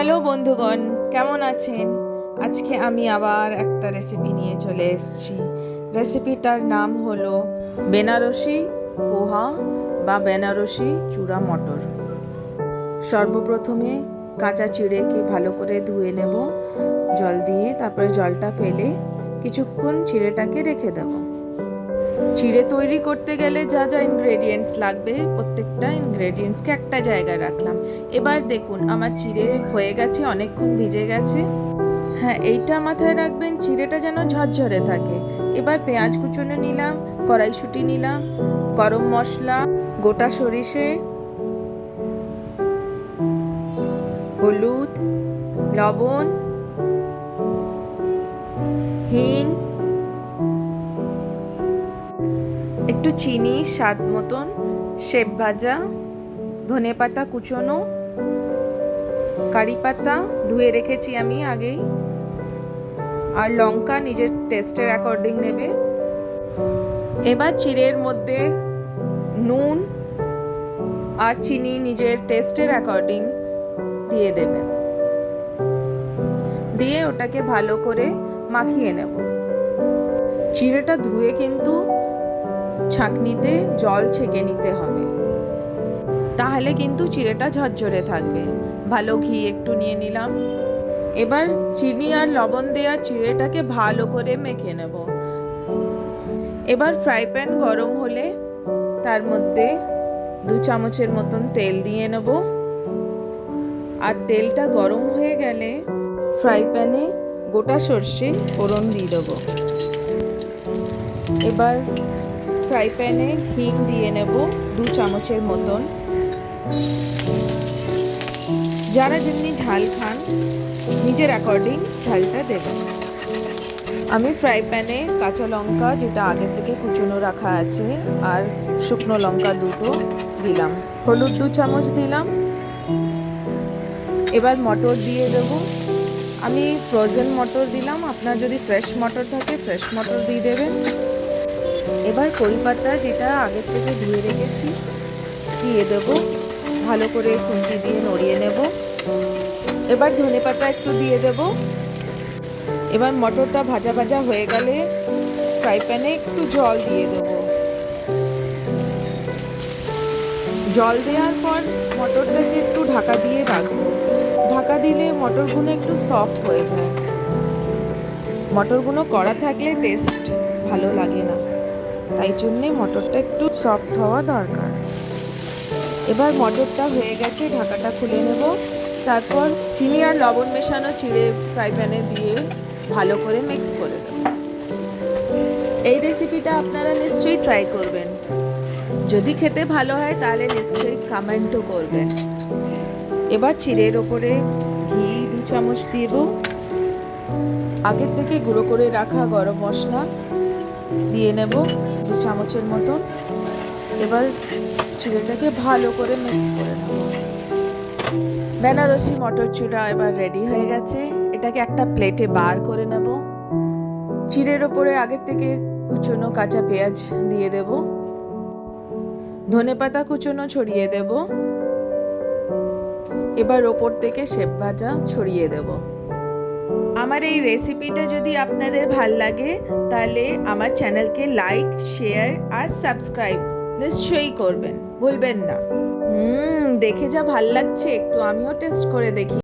Hello বন্ধুগণ, কেমন আছেন? আজকে আমি আবার একটা রেসিপি নিয়ে চলে এসেছি। রেসিপিটার নাম হলো বেনারসি পোহা বা বেনারসি চূড়া মটর। সর্বপ্রথমে কাঁচা চিড়েকে ভালো করে ধুয়ে নেব জল দিয়ে, তারপরে জলটা ফেলে কিছুক্ষণ চিড়েটাকে রেখে দেব। চিড়ে তৈরি করতে গেলে যা যা ইনগ্রেডিয়েন্টস লাগবে প্রত্যেকটা ইনগ্রেডিয়েন্টসকে একটা জায়গায় রাখলাম। এবার দেখুন আমার চিড়ে হয়ে গেছে, অনেকক্ষণ ভিজে গেছে। হ্যাঁ, এইটা মাথায় রাখবেন, চিড়েটা যেন ঝরঝরে থাকে। এবার পেঁয়াজ কুচনো নিলাম, কড়াইশুঁটি নিলাম, গরম মশলা, গোটা সরিষে, হলুদ, লবণ, হিং, একটু চিনি স্বাদ মতন, সেব ভাজা, ধনেপাতা কুচনো, কারি পাতা ধুয়ে রেখেছি আমি আগেই, আর লঙ্কা নিজের টেস্টের অ্যাকর্ডিং নেবে। এবার চিড়ের মধ্যে নুন আর চিনি নিজের টেস্টের অ্যাকর্ডিং দিয়ে দেবেন, দিয়ে ওটাকে ভালো করে মাখিয়ে নেব। চিড়েটা ধুয়ে কিন্তু ছাঁকনিতে জল ছেঁকে নিতে হবে, তাহলে কিন্তু চিড়েটা ঝরঝরে থাকবে। ভালো ঘি একটু নিয়ে নিলাম। এবার চিনি আর লবণ দেওয়া চিড়েটাকে ভালো করে মেখে নেব। এবার ফ্রাই প্যান গরম হলে তার মধ্যে 2 চামচের মতন তেল দিয়ে নেব, আর তেলটা গরম হয়ে গেলে ফ্রাই প্যানে গোটা সর্ষে ফোড়ন দিয়ে দেবো। এবার ফ্রাই প্যানে হিং দিয়ে নেব 2 চামচের মতন। যারা যেমনি ঝাল খান নিজের অ্যাকর্ডিং ঝালটা দেবেন। আমি ফ্রাই প্যানে কাঁচা লঙ্কা যেটা আগে থেকে কুচনো রাখা আছে আর শুকনো লঙ্কা দুটো দিলাম, হলুদ 2 চামচ দিলাম। এবার মটর দিয়ে দেবো। আমি ফ্রোজেন মটর দিলাম, আপনার যদি ফ্রেশ মটর থাকে ফ্রেশ মটর দিয়ে দেবেন। এবার কড়ি পাতা যেটা আগের থেকে ধুয়ে রেখেছি দিয়ে দেবো, ভালো করে খুন্তি দিয়ে নড়িয়ে নেব। এবার ধনে পাতা একটু দিয়ে দেব। এবার মটরটা ভাজা ভাজা হয়ে গেলে ফ্রাই প্যানে একটু জল দিয়ে দেব। জল দেওয়ার পর মটরটাকে একটু ঢাকা দিয়ে রাখবো। ঢাকা দিলে মটরগুলো একটু সফট হয়ে যায়। মটরগুলো কড়া থাকলে টেস্ট ভালো লাগে না, তাই জন্যে মটরটা একটু সফট হওয়া দরকার। এবার মটরটা হয়ে গেছে, ঢাকাটা খুলে নেব। তারপর চিনি আর লবণ মেশানো চিড়ে ফ্রাই প্যানে দিয়ে ভালো করে মিক্স করে দেব। এই রেসিপিটা আপনারা নিশ্চয়ই ট্রাই করবেন। যদি খেতে ভালো হয় তাহলে নিশ্চয়ই কমেন্টও করবেন। এবার চিড়ের ওপরে ঘি 2 চামচ দেব, আগের থেকে গুঁড়ো করে রাখা গরম মশলা দিয়ে নেব 2 চামচের মতন। এবার চিড়েটাকে ভালো করে মিক্স করে নেব। বেনারসি মটর চূড়া এবার রেডি হয়ে গেছে। এটাকে একটা প্লেটে বার করে নেব। চিড়ের ওপরে আগের থেকে কুচনো কাঁচা পেঁয়াজ দিয়ে দেব, ধনেপাতা কুচনো ছড়িয়ে দেব। এবার ওপর থেকে সেব ভাজা ছড়িয়ে দেব। আমার এই রেসিপিটা যদি আপনাদের ভাল লাগে তাহলে আমার চ্যানেলকে লাইক, শেয়ার আর সাবস্ক্রাইব নিশ্চয়ই করবেন, ভুলবেন না। দেখে যা ভাল লাগছে, একটু আমিও টেস্ট করে দেখি।